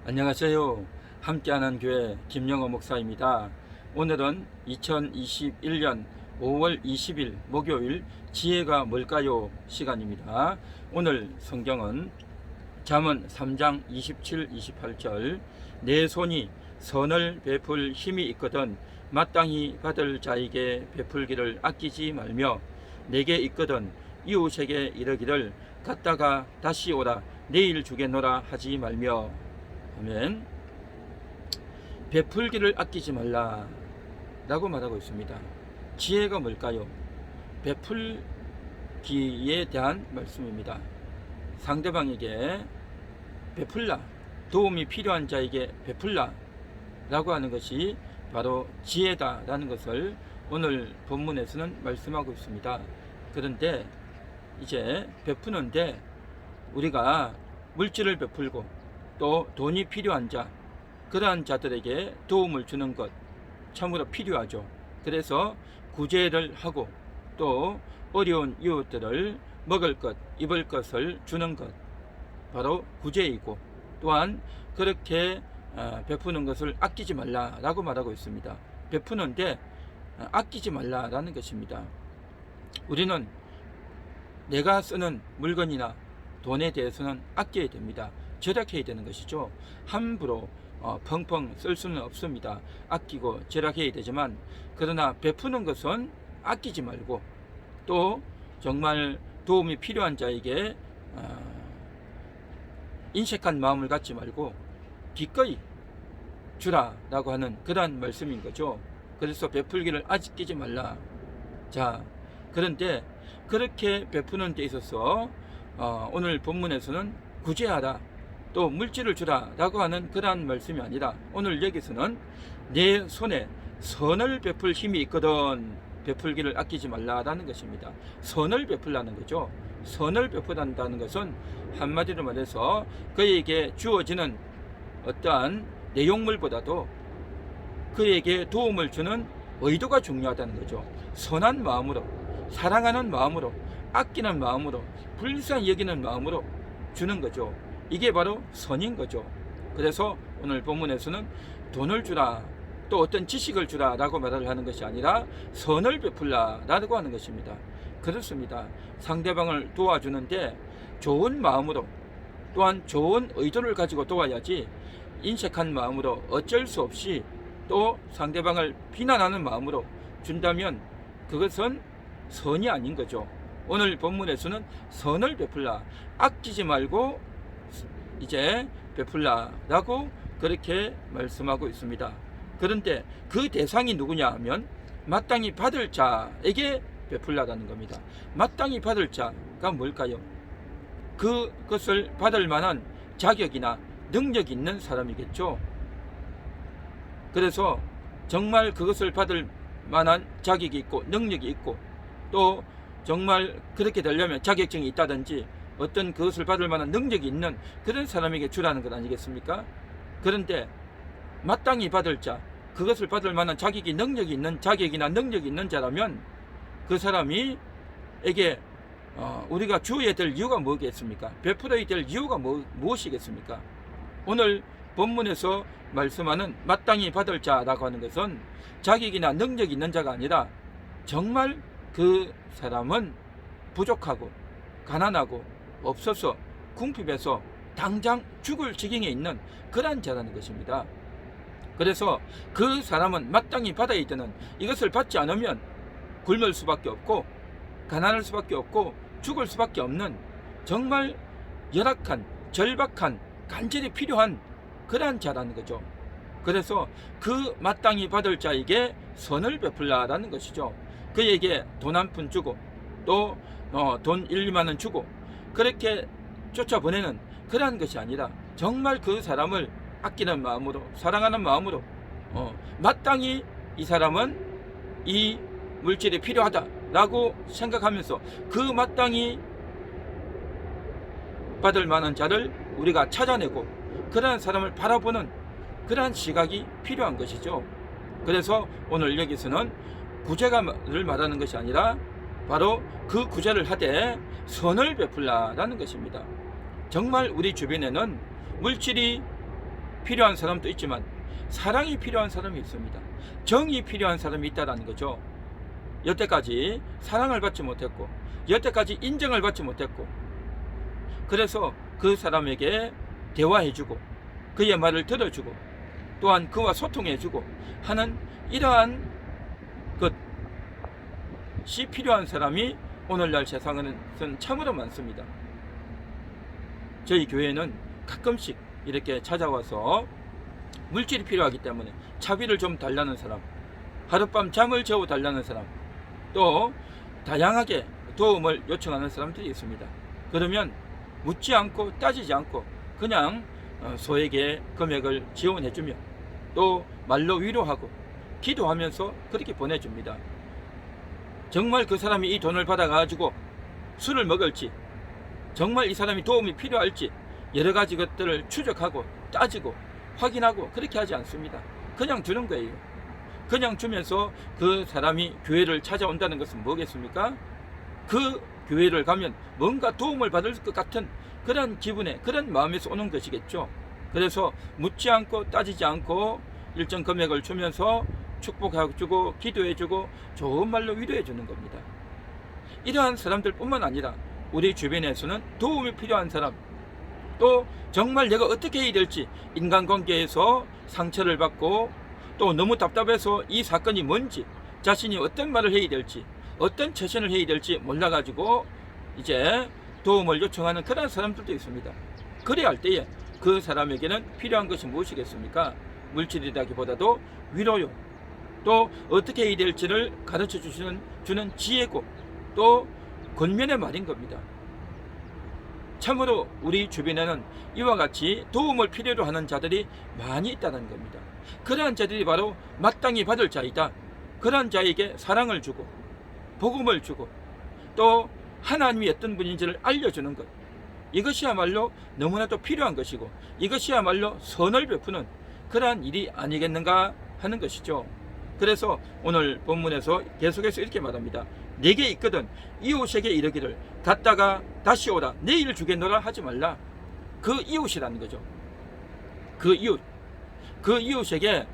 안녕하세요. 함께하는 교회 김영호 목사입니다. 오늘은 2021년 5월 20일 목요일 지혜가 뭘까요? 시간입니다. 오늘 성경은 잠언 3장 27, 28절 내 손이 선을 베풀 힘이 있거든 마땅히 받을 자에게 베풀기를 아끼지 말며 내게 있거든 이웃에게 이르기를 갔다가 다시 오라 내일 주겠노라 하지 말며. 아멘. 베풀기를 아끼지 말라 라고 말하고 있습니다. 지혜가 뭘까요? 베풀기에 대한 말씀입니다. 상대방에게 베풀라, 도움이 필요한 자에게 베풀라 라고 하는 것이 바로 지혜다 라는 것을 오늘 본문에서는 말씀하고 있습니다. 그런데 이제 베푸는데 우리가 물질을 베풀고 또 돈이 필요한 자, 그러한 자들에게 도움을 주는 것 참으로 필요하죠. 그래서 구제를 하고 또 어려운 이웃들을 먹을 것, 입을 것을 주는 것 바로 구제이고, 또한 그렇게 베푸는 것을 아끼지 말라라고 말하고 있습니다. 베푸는데 아끼지 말라라는 것입니다. 우리는 내가 쓰는 물건이나 돈에 대해서는 아껴야 됩니다. 절약해야 되는 것이죠. 함부로 펑펑 쓸 수는 없습니다. 아끼고 절약해야 되지만, 그러나 베푸는 것은 아끼지 말고 또 정말 도움이 필요한 자에게 인색한 마음을 갖지 말고 기꺼이 주라라고 하는 그러한 말씀인 거죠. 그래서 베풀기를 아끼지 말라. 자, 그런데 그렇게 베푸는 데 있어서 오늘 본문에서는 구제하라, 또 물질을 주라 라고 하는 그러한 말씀이 아니라 오늘 여기서는 내 손에 선을 베풀 힘이 있거든 베풀기를 아끼지 말라라는 것입니다. 선을 베풀라는 거죠. 선을 베풀한다는 것은 한마디로 말해서 그에게 주어지는 어떠한 내용물보다도 그에게 도움을 주는 의도가 중요하다는 거죠. 선한 마음으로, 사랑하는 마음으로, 아끼는 마음으로, 불쌍히 여기는 마음으로 주는 거죠. 이게 바로 선인 거죠. 그래서 오늘 본문에서는 돈을 주라, 또 어떤 지식을 주라 라고 말을 하는 것이 아니라 선을 베풀라 라고 하는 것입니다. 그렇습니다. 상대방을 도와주는데 좋은 마음으로, 또한 좋은 의도를 가지고 도와야지 인색한 마음으로 어쩔 수 없이 또 상대방을 비난하는 마음으로 준다면 그것은 선이 아닌 거죠. 오늘 본문에서는 선을 베풀라, 아끼지 말고 이제 베풀라 라고 그렇게 말씀하고 있습니다. 그런데 그 대상이 누구냐 하면 마땅히 받을 자에게 베풀라라는 겁니다. 마땅히 받을 자가 뭘까요? 그것을 받을 만한 자격이나 능력이 있는 사람이겠죠. 그래서 정말 그것을 받을 만한 자격이 있고 능력이 있고, 또 정말 그렇게 되려면 자격증이 있다든지 어떤 그것을 받을 만한 능력이 있는 그런 사람에게 주라는 것 아니겠습니까? 그런데 마땅히 받을 자, 그것을 받을 만한 자격이 능력이 있는 자격이나 능력이 있는 자라면 그 사람이 에게 우리가 주어야 될 이유가 뭐겠습니까? 베풀어야 될 이유가 무엇이겠습니까? 오늘 본문에서 말씀하는 마땅히 받을 자라고 하는 것은 자격이나 능력이 있는 자가 아니라 정말 그 사람은 부족하고 가난하고 없어서 궁핍해서 당장 죽을 지경에 있는 그러한 자라는 것입니다. 그래서 그 사람은 마땅히 받아야 되는, 이것을 받지 않으면 굶을 수밖에 없고 가난할 수밖에 없고 죽을 수밖에 없는 정말 열악한, 절박한, 간절히 필요한 그러한 자라는 거죠. 그래서 그 마땅히 받을 자에게 선을 베풀라라는 것이죠. 그에게 돈 한 푼 주고 또 돈 1, 2만 원 주고 그렇게 쫓아보내는 그러한 것이 아니라 정말 그 사람을 아끼는 마음으로, 사랑하는 마음으로 마땅히 이 사람은 이 물질이 필요하다라고 생각하면서 그 마땅히 받을 만한 자를 우리가 찾아내고 그러한 사람을 바라보는 그러한 시각이 필요한 것이죠. 그래서 오늘 여기서는 구제를 말하는 것이 아니라 바로 그 구제를 하되 선을 베풀라라는 것입니다. 정말 우리 주변에는 물질이 필요한 사람도 있지만 사랑이 필요한 사람이 있습니다. 정이 필요한 사람이 있다는 거죠. 여태까지 사랑을 받지 못했고, 여태까지 인정을 받지 못했고, 그래서 그 사람에게 대화해주고 그의 말을 들어주고 또한 그와 소통해주고 하는 이러한 것이 필요한 사람이 오늘날 세상에는 참으로 많습니다. 저희 교회는 가끔씩 이렇게 찾아와서 물질이 필요하기 때문에 차비를 좀 달라는 사람, 하룻밤 잠을 재워 달라는 사람, 또 다양하게 도움을 요청하는 사람들이 있습니다. 그러면 묻지 않고 따지지 않고 그냥 소에게 금액을 지원해주며 또 말로 위로하고 기도하면서 그렇게 보내줍니다. 정말 그 사람이 이 돈을 받아가지고 술을 먹을지, 정말 이 사람이 도움이 필요할지 여러 가지 것들을 추적하고 따지고 확인하고 그렇게 하지 않습니다. 그냥 주는 거예요. 그냥 주면서 그 사람이 교회를 찾아온다는 것은 뭐겠습니까? 그 교회를 가면 뭔가 도움을 받을 것 같은 그런 기분에, 그런 마음에서 오는 것이겠죠. 그래서 묻지 않고 따지지 않고 일정 금액을 주면서 축복해주고 기도해주고 좋은 말로 위로해주는 겁니다. 이러한 사람들 뿐만 아니라 우리 주변에서는 도움이 필요한 사람, 또 정말 내가 어떻게 해야 될지, 인간관계에서 상처를 받고 또 너무 답답해서 이 사건이 뭔지, 자신이 어떤 말을 해야 될지, 어떤 처신을 해야 될지 몰라가지고 이제 도움을 요청하는 그런 사람들도 있습니다. 그래야 할 때에 그 사람에게는 필요한 것이 무엇이겠습니까? 물질이라기보다도 위로요, 또 어떻게 해야 될지를 가르쳐 주는 지혜고 또 권면의 말인 겁니다. 참으로 우리 주변에는 이와 같이 도움을 필요로 하는 자들이 많이 있다는 겁니다. 그러한 자들이 바로 마땅히 받을 자이다. 그러한 자에게 사랑을 주고 복음을 주고 또 하나님이 어떤 분인지를 알려주는 것, 이것이야말로 너무나도 필요한 것이고 이것이야말로 선을 베푸는 그러한 일이 아니겠는가 하는 것이죠. 그래서 오늘 본문에서 계속해서 이렇게 말합니다. 내게 있거든 이웃에게 이르기를 갔다가 다시 오라, 내일 주겠노라 하지 말라. 그 이웃이라는 거죠. 그 이웃에게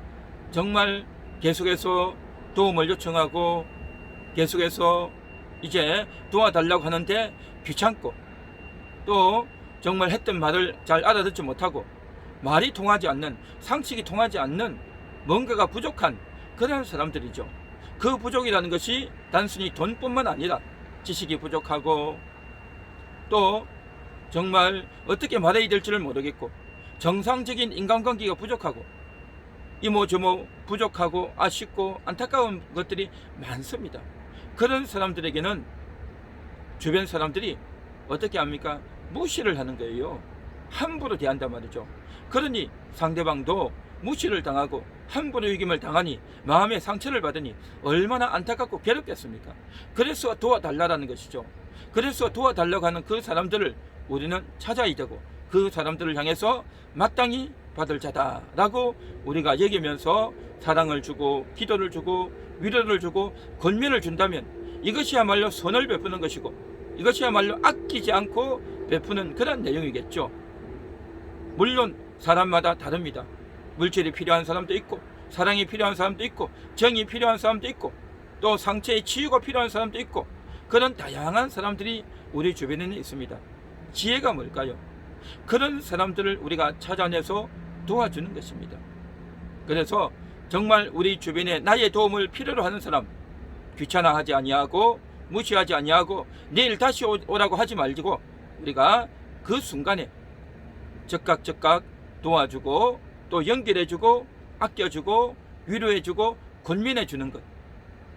정말 계속해서 도움을 요청하고 계속해서 이제 도와달라고 하는데 귀찮고 또 정말 했던 말을 잘 알아듣지 못하고 말이 통하지 않는, 상식이 통하지 않는, 뭔가가 부족한 그런 사람들이죠. 그 부족이라는 것이 단순히 돈뿐만 아니라 지식이 부족하고 또 정말 어떻게 말해야 될지를 모르겠고 정상적인 인간관계가 부족하고 이모저모 부족하고 아쉽고 안타까운 것들이 많습니다. 그런 사람들에게는 주변 사람들이 어떻게 합니까? 무시를 하는 거예요. 함부로 대한단 말이죠. 그러니 상대방도 무시를 당하고 함부로 위임을 당하니 마음에 상처를 받으니 얼마나 안타깝고 괴롭겠습니까? 그래서 도와달라는 것이죠. 그래서 도와달라고 하는 그 사람들을 우리는 찾아야 되고 그 사람들을 향해서 마땅히 받을 자다라고 우리가 여기면서 사랑을 주고 기도를 주고 위로를 주고 권면을 준다면 이것이야말로 선을 베푸는 것이고 이것이야말로 아끼지 않고 베푸는 그런 내용이겠죠. 물론 사람마다 다릅니다. 물질이 필요한 사람도 있고 사랑이 필요한 사람도 있고 정이 필요한 사람도 있고 또 상처의 치유가 필요한 사람도 있고 그런 다양한 사람들이 우리 주변에는 있습니다. 지혜가 뭘까요? 그런 사람들을 우리가 찾아내서 도와주는 것입니다. 그래서 정말 우리 주변에 나의 도움을 필요로 하는 사람, 귀찮아하지 아니하고 무시하지 아니하고 내일 다시 오라고 하지 말고 우리가 그 순간에 즉각 도와주고 또 연결해주고 아껴주고 위로해주고 권면해주는 것,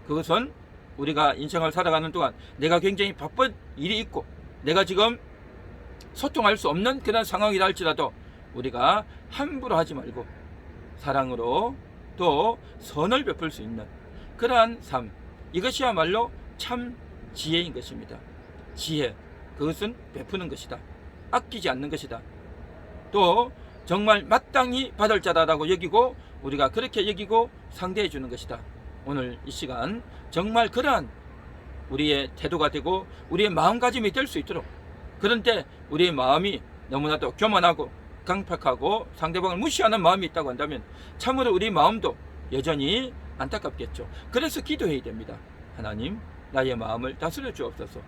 그것은 우리가 인생을 살아가는 동안 내가 굉장히 바쁜 일이 있고 내가 지금 소통할 수 없는 그런 상황이라 할지라도 우리가 함부로 하지 말고 사랑으로 또 선을 베풀 수 있는 그러한 삶, 이것이야말로 참 지혜인 것입니다. 지혜, 그것은 베푸는 것이다. 아끼지 않는 것이다. 또 정말 마땅히 받을 자다라고 여기고 우리가 그렇게 여기고 상대해 주는 것이다. 오늘 이 시간 정말 그러한 우리의 태도가 되고 우리의 마음가짐이 될 수 있도록, 그런데 우리의 마음이 너무나도 교만하고 강팍하고 상대방을 무시하는 마음이 있다고 한다면 참으로 우리 마음도 여전히 안타깝겠죠. 그래서 기도해야 됩니다. 하나님, 나의 마음을 다스려 주옵소서.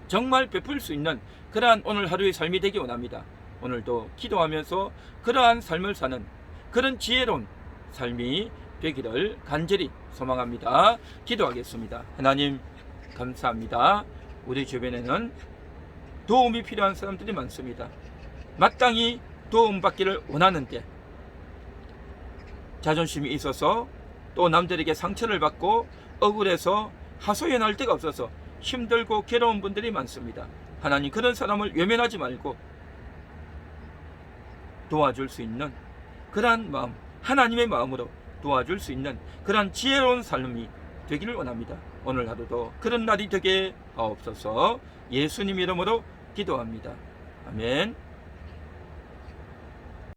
정말 베풀 수 있는 그러한 오늘 하루의 삶이 되기 원합니다. 오늘도 기도하면서 그러한 삶을 사는 그런 지혜로운 삶이 되기를 간절히 소망합니다. 기도하겠습니다. 하나님, 감사합니다. 우리 주변에는 도움이 필요한 사람들이 많습니다. 마땅히 도움받기를 원하는데 자존심이 있어서 또 남들에게 상처를 받고 억울해서 하소연할 데가 없어서 힘들고 괴로운 분들이 많습니다. 하나님, 그런 사람을 외면하지 말고 도와줄 수 있는 그러한 마음, 하나님의 마음으로 도와줄 수 있는 그러한 지혜로운 삶이 되기를 원합니다. 오늘 하루도 그런 날이 되게 하옵소서. 예수님 이름으로 기도합니다. 아멘.